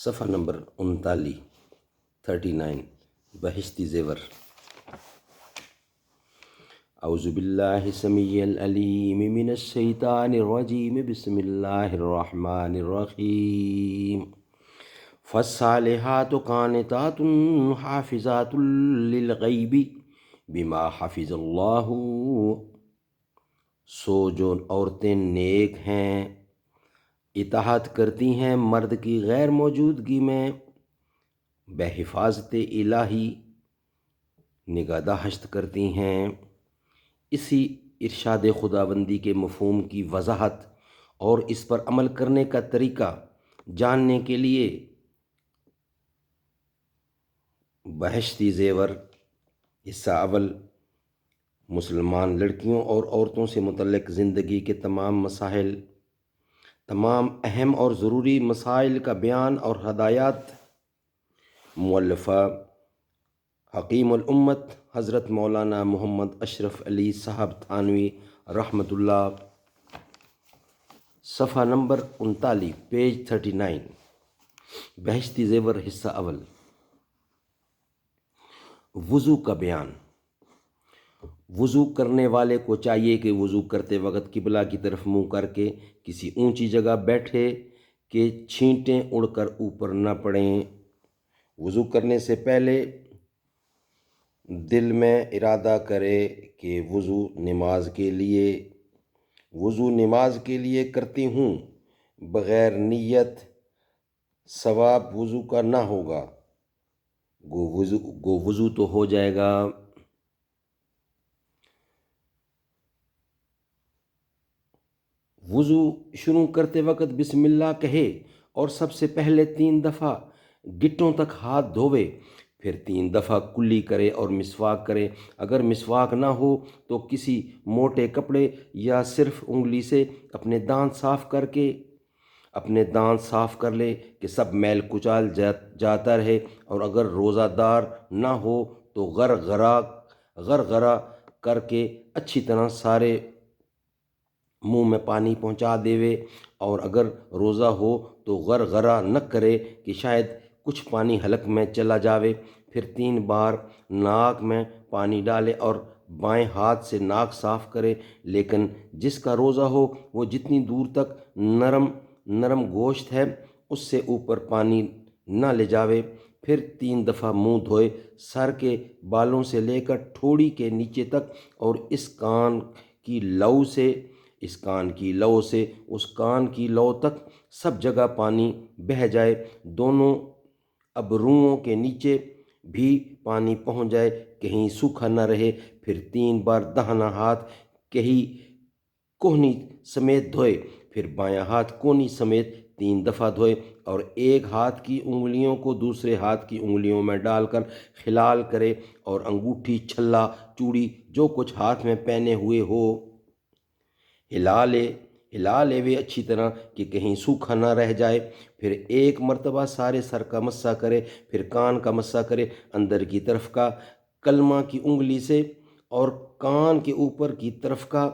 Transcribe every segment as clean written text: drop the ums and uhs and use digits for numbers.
صفحہ نمبر 39 بہشتی زیور۔ اعوذ باللہ السمیع العلیم من الشیطان الرجیم، بسم اللہ الرحمن الرحیم۔ فالصالحات قانتات حافظات للغیب بما حفظ اللہ۔ سو جو عورتیں نیک ہیں، اطاعت کرتی ہیں مرد کی غیر موجودگی میں، بحفاظت الہی نگہداشت کرتی ہیں۔ اسی ارشاد خداوندی کے مفہوم کی وضاحت اور اس پر عمل کرنے کا طریقہ جاننے کے لیے بہشتی زیور حصہ اول مسلمان لڑکیوں اور عورتوں سے متعلق زندگی کے تمام مسائل، تمام اہم اور ضروری مسائل کا بیان اور ہدایات۔ مؤلفہ حکیم الامت حضرت مولانا محمد اشرف علی صاحب تھانوی رحمۃ اللہ۔ صفحہ نمبر 39 پیج 39 بہشتی زیور حصہ اول۔ وضو کا بیان۔ وضو کرنے والے کو چاہیے کہ وضو کرتے وقت قبلہ کی طرف منہ کر کے کسی اونچی جگہ بیٹھے کہ چھینٹیں اڑ کر اوپر نہ پڑیں۔ وضو کرنے سے پہلے دل میں ارادہ کرے کہ وضو نماز کے لیے کرتی ہوں، بغیر نیت ثواب وضو کا نہ ہوگا، گو وضو تو ہو جائے گا۔ وضو شروع کرتے وقت بسم اللہ کہے اور سب سے پہلے 3 دفعہ گٹوں تک ہاتھ دھوے، پھر 3 دفعہ کلی کرے اور مسواک کرے۔ اگر مسواک نہ ہو تو کسی موٹے کپڑے یا صرف انگلی سے اپنے دانت صاف کر لے کہ سب میل کچال جاتا رہے، اور اگر روزہ دار نہ ہو تو غرغرہ کر کے اچھی طرح سارے منہ میں پانی پہنچا دیوے، اور اگر روزہ ہو تو غرغرہ نہ کرے کہ شاید کچھ پانی حلق میں چلا جاوے۔ پھر 3 بار ناک میں پانی ڈالے اور بائیں ہاتھ سے ناک صاف کرے، لیکن جس کا روزہ ہو وہ جتنی دور تک نرم گوشت ہے اس سے اوپر پانی نہ لے جاوے۔ پھر 3 دفعہ منہ دھوئے، سر کے بالوں سے لے کر ٹھوڑی کے نیچے تک، اور اس کان کی لو سے اس کان کی لو تک سب جگہ پانی بہہ جائے، دونوں ابروؤں کے نیچے بھی پانی پہنچ جائے، کہیں سوکھا نہ رہے۔ پھر 3 بار داہنا ہاتھ کوہنی سمیت دھوئے، پھر بایاں ہاتھ کونی سمیت 3 دفعہ دھوئے، اور ایک ہاتھ کی انگلیوں کو دوسرے ہاتھ کی انگلیوں میں ڈال کر خلال کرے، اور انگوٹھی، چھلا، چوڑی جو کچھ ہاتھ میں پہنے ہوئے ہو ہلا لے اچھی طرح کہ کہیں سوکھا نہ رہ جائے۔ پھر 1 مرتبہ سارے سر کا مسح کرے، پھر کان کا مسح کرے، اندر کی طرف کا کلمہ کی انگلی سے اور کان کے اوپر کی طرف کا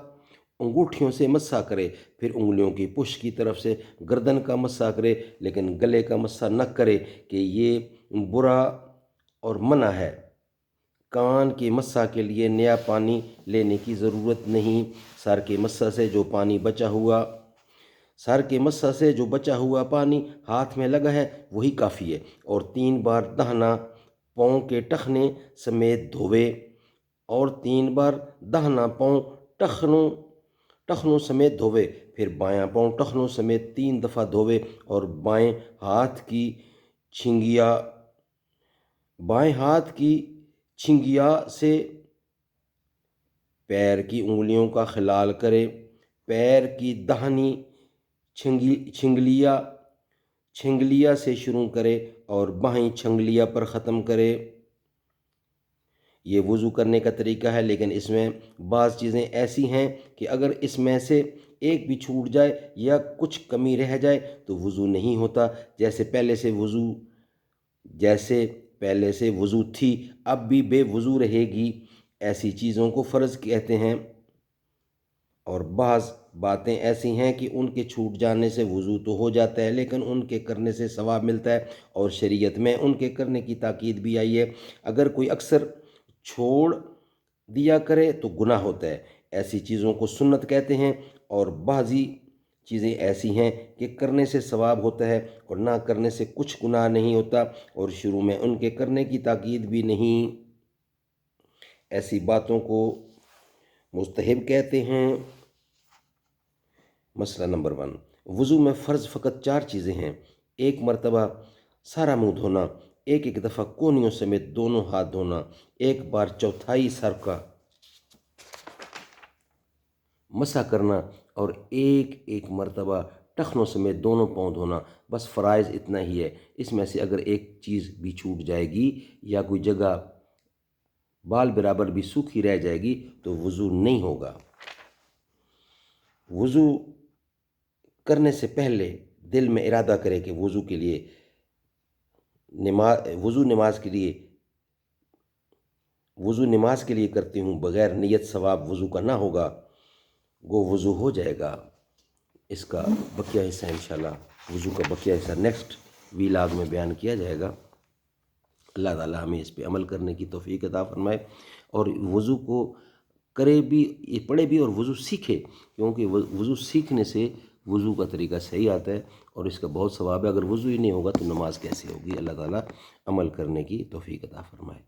انگوٹھیوں سے مسح کرے، پھر انگلیوں کی پشت کی طرف سے گردن کا مسح کرے، لیکن گلے کا مسح نہ کرے کہ یہ برا اور منع ہے۔ کان کے مسح کے لیے نیا پانی لینے کی ضرورت نہیں۔ سر کے مسح سے جو بچا ہوا پانی ہاتھ میں لگا ہے وہی کافی ہے، اور 3 بار دہنا پاؤں کے ٹخنے سمیت دھوے، اور 3 بار دہنا پاؤں ٹخنوں سمیت دھوے، پھر بایاں پاؤں ٹخنوں سمیت 3 دفعہ دھوے، اور بائیں ہاتھ کی چھنگیا سے پیر کی انگلیوں کا خلال کرے، پیر کی داہنی چھنگلیا سے شروع کرے اور بائیں چھنگلیا پر ختم کرے۔ یہ وضو کرنے کا طریقہ ہے، لیکن اس میں بعض چیزیں ایسی ہیں کہ اگر اس میں سے ایک بھی چھوٹ جائے یا کچھ کمی رہ جائے تو وضو نہیں ہوتا، جیسے پہلے سے وضو تھی اب بھی بے وضو رہے گی، ایسی چیزوں کو فرض کہتے ہیں، اور بعض باتیں ایسی ہیں کہ ان کے چھوٹ جانے سے وضو تو ہو جاتا ہے لیکن ان کے کرنے سے ثواب ملتا ہے، اور شریعت میں ان کے کرنے کی تاکید بھی آئی ہے۔ اگر کوئی اکثر چھوڑ دیا کرے تو گناہ ہوتا ہے، ایسی چیزوں کو سنت کہتے ہیں، اور بعضی چیزیں ایسی ہیں کہ کرنے سے ثواب ہوتا ہے اور نہ کرنے سے کچھ گناہ نہیں ہوتا، اور شروع میں ان کے کرنے کی تاکید بھی نہیں۔ ایسی باتوں کو مستحب کہتے ہیں۔ مسئلہ نمبر 1، وضو میں فرض فقط 4 چیزیں ہیں: ایک مرتبہ سارا منہ دھونا، ایک دفعہ کونیوں سمیت دونوں ہاتھ دھونا، ایک بار چوتھائی سر کا مسح کرنا، اور ایک مرتبہ ٹخنوں سمیت دونوں پاؤں دھونا۔ بس فرائض اتنا ہی ہے۔ اس میں سے اگر ایک چیز بھی چھوٹ جائے گی یا کوئی جگہ بال برابر بھی سوکھی رہ جائے گی تو وضو نہیں ہوگا۔ وضو کرنے سے پہلے دل میں ارادہ کرے کہ وضو نماز کے لیے کرتی ہوں، بغیر نیت ثواب وضو کا نہ ہوگا، وہ وضو ہو جائے گا۔ اس کا بقیہ حصہ انشاءاللہ، وضو کا بقیہ حصہ نیکسٹ ویلاگ میں بیان کیا جائے گا۔ اللہ تعالیٰ ہمیں اس پہ عمل کرنے کی توفیق عطا فرمائے، اور وضو کو کرے بھی، یہ پڑھے بھی اور وضو سیکھے، کیونکہ وضو سیکھنے سے وضو کا طریقہ صحیح آتا ہے اور اس کا بہت ثواب ہے۔ اگر وضو ہی نہیں ہوگا تو نماز کیسے ہوگی؟ اللہ تعالیٰ عمل کرنے کی توفیق عطا فرمائے۔